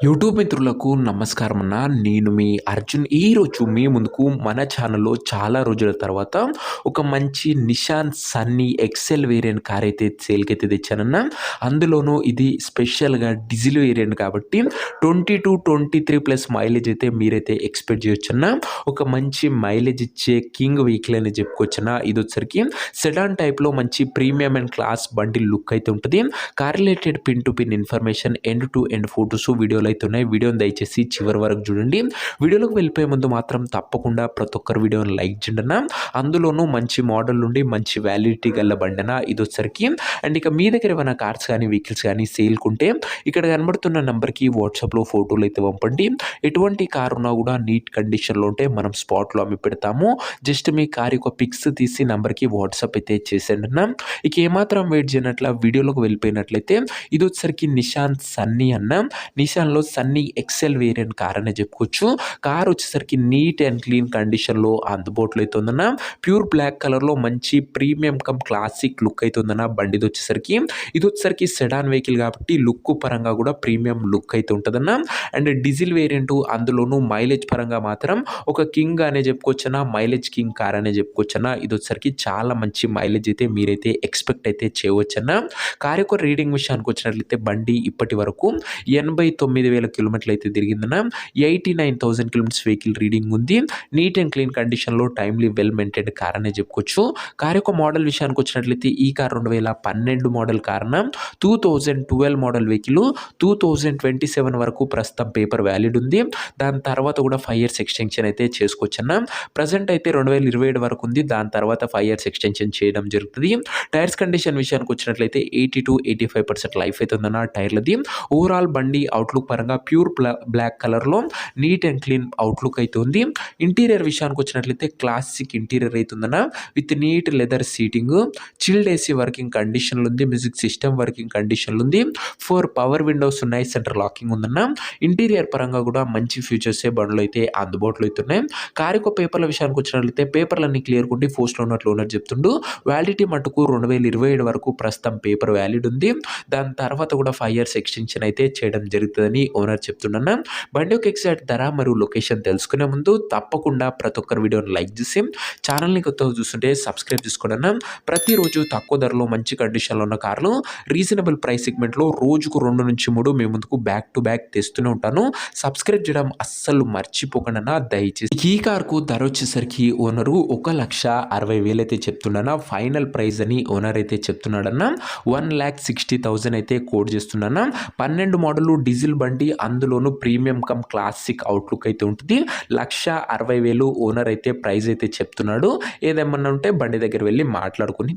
YouTube మిత్రులకు నమస్కారం అన్న. నేను మీ అర్జున్. ఈరోజు మీ ముందుకు మన ఛానల్‌లో చాలా రోజుల తర్వాత ఒక మంచి నిషాన్ సన్నీ ఎక్సెల్ వేరియంట్ కార్ అయితే సేల్‌కైతే తెచ్చానన్న. అందులోనూ ఇది స్పెషల్‌గా డీజిల్ వేరియంట్ కాబట్టి 20-23 మైలేజ్ అయితే మీరైతే ఎక్స్‌పెక్ట్ చేయొచ్చన్న. ఒక మంచి మైలేజ్ ఇచ్చే కింగ్ వెహికల్ అని చెప్పుకోవచ్చన్న. ఇదొచ్చేసరికి సెడాన్ టైప్‌లో మంచి ప్రీమియం అండ్ క్లాస్ బండి లుక్ అయితే ఉంటది. Car related pin to pin information end to end photos వీడియోలు అయితే ఉన్నాయి. వీడియోని దయచేసి చివరి వరకు చూడండి. వీడియోలోకి వెళ్ళిపోయే ముందు మాత్రం తప్పకుండా ప్రతి ఒక్కరు వీడియోని లైక్ చేయండి అన్న. అందులోనూ మంచి మోడల్ నుండి మంచి వ్యాలిడిటీ గల బండి అన్న ఇది వచ్చరికి. అండ్ ఇక మీ దగ్గర ఏమైనా కార్స్ కానీ వెహికల్స్ కానీ సేల్కుంటే ఇక్కడ కనబడుతున్న నెంబర్కి వాట్సాప్లో ఫోటోలు అయితే పంపండి. ఎటువంటి కార్ ఉన్నా కూడా నీట్ కండిషన్లో ఉంటే మనం స్పాట్లో అమ్మి పెడతాము. జస్ట్ మీ కార్ యొక్క పిక్స్ తీసి నెంబర్కి వాట్సాప్ అయితే చేసేయండి అన్న. ఇక ఏమాత్రం వెయిట్ చేయనట్ల వీడియోలోకి వెళ్ళిపోయినట్లయితే ఇది వచ్చరికి నిషాన్ సన్నీ అన్న. నిషాన్లో సన్నీ ఎక్సెల్ వేరియంట్ కార్ అనే చెప్పుకోవచ్చు. కార్ వచ్చేసరికి నీట్ అండ్ క్లీన్ కండిషన్లో అందుబాటులో అయితే ఉందన్న. ప్యూర్ బ్లాక్ కలర్లో మంచి ప్రీమియం కమ్ క్లాసిక్ లుక్ అయితే ఉందన్న. బండిది వచ్చేసరికి ఇది వచ్చేసరికి సెడాన్ వెహికల్ కాబట్టి లుక్ పరంగా కూడా ప్రీమియం లుక్ అయితే ఉంటుందన్న. అండ్ డీజిల్ వేరియంట్ అందులోనూ మైలేజ్ పరంగా మాత్రం ఒక కింగ్ అనే చెప్పుకోవచ్చన్న. మైలేజ్ కింగ్ కార్ అనే చెప్పుకోవచ్చన్న. ఇది వచ్చేసరికి చాలా మంచి మైలేజ్ అయితే మీరైతే ఎక్స్పెక్ట్ అయితే చేయవచ్చన్న. కార్ యొక్క రీడింగ్ విషయానికి వచ్చినట్లయితే బండి ఇప్పటి వరకు 89,000 కిలోమీటర్లు అయితే తిరిగిందన్న. 89,000 కిలోమీటర్స్ వెహికల్ రీడింగ్ ఉంది. నీట్ అండ్ క్లీన్ కండిషన్లో టైమ్లీ వెల్ మెయింటైన్డ్ కార్ అనే చెప్పుకోవచ్చు. కార్ యొక్క మోడల్ విషయానికి వచ్చినట్లయితే ఈ కార్ 2012 మోడల్ కార్ అన్న. 2012 మోడల్ వెహికల్ 2027 వరకు ప్రస్తుతం పేపర్ వ్యాలిడ్ ఉంది. దాని తర్వాత కూడా 5 ఇయర్స్ ఎక్స్టెన్షన్ అయితే చేసుకోవచ్చన్న. ప్రజెంట్ అయితే 2027 వరకు ఉంది. దాని తర్వాత 5 ఇయర్స్ ఎక్స్టెన్షన్ చేయడం జరుగుతుంది. టైర్స్ కండిషన్ విషయానికి వచ్చినట్లయితే 80-85% లైఫ్ అయితే ఉందన్న టైర్లది. ఓవరాల్ బండి అవుట్లుక్ పరంగా ప్యూర్ బ్లాక్ కలర్లో నీట్ అండ్ క్లీన్ అవుట్లుక్ అయితే ఉంది. ఇంటీరియర్ విషయానికి వచ్చినట్లయితే క్లాసిక్ ఇంటీరియర్ అవుతుందన్న. With neat leather seating, chilled AC working కండిషన్లు ఉంది. మ్యూజిక్ సిస్టమ్ వర్కింగ్ కండిషన్లు ఉంది. 4 పవర్ విండోస్ ఉన్నాయి. సెంటర్ లాకింగ్ ఉందన్న. ఇంటీరియర్ పరంగా కూడా మంచి ఫీచర్సే బండ్లు అయితే అందుబాటులో అయితే ఉన్నాయి. కార్ యొక్క పేపర్ల విషయానికి వచ్చినట్లయితే పేపర్లన్నీ క్లియర్ ఉండి పోస్ట్లో ఉన్నట్లు ఓనర్ చెప్తుండు. వ్యాలిడిటీ మటుకు 2027 వరకు ప్రస్తుతం పేపర్ వ్యాలిడ్ ఉంది. దాని తర్వాత కూడా 5 ఇయర్స్ ఎక్స్టెన్షన్ అయితే చేయడం జరుగుతుందని ఓనర్ చెప్తున్నా. బండి యొక్క ఎగ్జాక్ట్ ధర మరియు లొకేషన్ తెలుసుకునే ముందు తప్పకుండా ప్రతి ఒక్కరు వీడియోని లైక్ చేసి ఛానల్ని కొత్తగా చూస్తుంటే సబ్స్క్రైబ్ చేసుకోండి. ప్రతిరోజు తక్కువ ధరలో మంచి కండిషన్లో ఉన్న కార్లు రీజనబుల్ ప్రైస్ సెగ్మెంట్లో రోజుకు 2-3 మీ ముందుకు బ్యాక్ టు బ్యాక్ తెస్తూనే ఉంటాను. సబ్స్క్రైబ్ చేయడం అస్సలు మర్చిపోకండి అన్న దయచేసి. ఈ కార్కు ధర వచ్చేసరికి ఓనరు 1,60,000 అయితే చెప్తున్నాను. ఫైనల్ ప్రైస్ అని ఓనర్ అయితే చెప్తున్నాడన్న. 1,60,000 అయితే కోడ్ చేస్తున్నాను. 12 మోడల్ డీజిల్ బండి, అందులోనూ ప్రీమియం కమ్ క్లాసిక్ అవుట్లుక్ అయితే ఉంటుంది. 1,60,000 ఓనర్ అయితే ప్రైస్ అయితే చెప్తున్నాడు. ఏదేమన్నా ఉంటే బండి దగ్గర వెళ్ళి మాట్లాడుకుని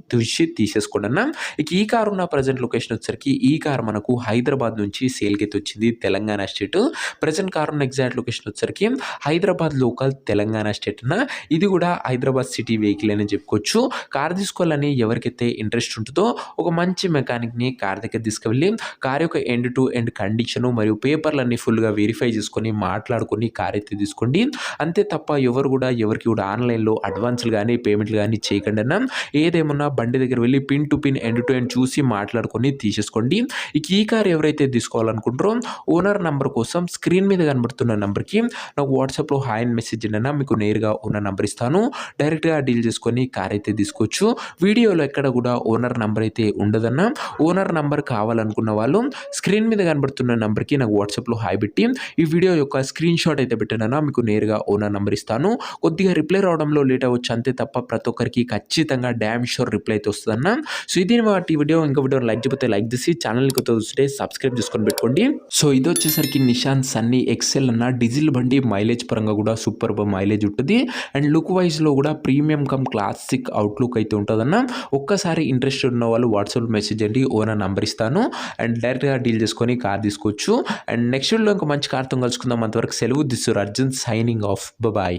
తీసేసుకోండి అన్న. ఇక ఈ కారు ఉన్న ప్రజెంట్ లొకేషన్ వచ్చేసరికి ఈ కార్ మనకు హైదరాబాద్ నుంచి సేల్కి అయితే వచ్చింది. తెలంగాణ స్టేట్. ప్రజెంట్ కార్ ఉన్న ఎగ్జాక్ట్ లొకేషన్ వచ్చేసరికి హైదరాబాద్ లోకల్ తెలంగాణ స్టేట్ అన్న. ఇది కూడా హైదరాబాద్ సిటీ వెహికల్ అని చెప్పుకోవచ్చు. కార్ తీసుకోవాలని ఎవరికైతే ఇంట్రెస్ట్ ఉంటుందో ఒక మంచి మెకానిక్ని కార్ దగ్గర తీసుకువెళ్ళి కార్ యొక్క ఎండ్ టు ఎండ్ కండిషను మరియు పేపర్లన్నీ ఫుల్గా వెరిఫై చేసుకొని మాట్లాడుకొని కార్ అయితే తీసుకోండి. అంతే తప్ప ఎవరికి కూడా ఆన్లైన్లో అడ్వాన్స్లు కానీ పేమెంట్లు కానీ చేయకండి అన్న. ఏదేమన్నా బండి దగ్గర వెళ్ళి pin to pin end to end చూసి మాట్లాడుకొని తీసేసుకోండి. ఇక ఈ కార్ ఎవరైతే తీసుకోవాలనుకుంటారో ఓనర్ నెంబర్ కోసం స్క్రీన్ మీద కనబడుతున్న నెంబర్కి నాకు వాట్సాప్లో హాయ్ అని మెసేజ్ చేయండి. మీకు నేరుగా ఓనర్ నెంబర్ ఇస్తాను. డైరెక్ట్గా డీల్ చేసుకొని కార్ అయితే తీసుకోవచ్చు. వీడియోలో ఎక్కడ కూడా ఓనర్ నెంబర్ అయితే ఉండదన్న. ఓనర్ నెంబర్ కావాలనుకున్న వాళ్ళు స్క్రీన్ మీద కనబడుతున్న నెంబర్కి నాకు వాట్సాప్లో హాయ్ పెట్టి ఈ వీడియో యొక్క స్క్రీన్ షాట్ అయితే పెట్టానన్నా మీకు నేరుగా ఓనర్ నెంబర్ ఇస్తాను. కొద్దిగా రిప్లై రావడంలో లేట్ అవ్వచ్చు అంతే తప్ప ప్రతి ఒక్కరికి ఖచ్చితంగా డ్యామ్ షూర్ రిప్లై అయితే వస్తుందన్న. సో ఇది వాటి వీడియో. ఇంకా వీడియో లైక్ చేయకపోతే లైక్ చేసి ఛానల్ని కొత్త చూస్తే సబ్స్క్రైబ్ చేసుకొని పెట్టుకోండి. సో ఇది వచ్చేసరికి నిషాన్ సన్నీ ఎక్సెల్ అన్న. డీజిల్ బండి మైలేజ్ పరంగా కూడా సూపర్ మైలేజ్ ఉంటుంది. అండ్ లుక్ వైజ్లో కూడా ప్రీమియం కమ్ క్లాసిక్ అవుట్లుక్ అయితే ఉంటుందన్న. ఒక్కసారి ఇంట్రెస్ట్ ఉన్న వాళ్ళు వాట్సాప్ మెసేజ్ చేయండి. ఓనర్ నెంబర్ ఇస్తాను. అండ్ డైరెక్ట్గా డీల్ చేసుకొని కార్ తీసుకోవచ్చు. అండ్ నెక్స్ట్ వీడియోలో ఇంకా మంచి కార్తో కలుసుకుందాం. అంతవరకు సెలవు. This your Arjun signing off. Bye.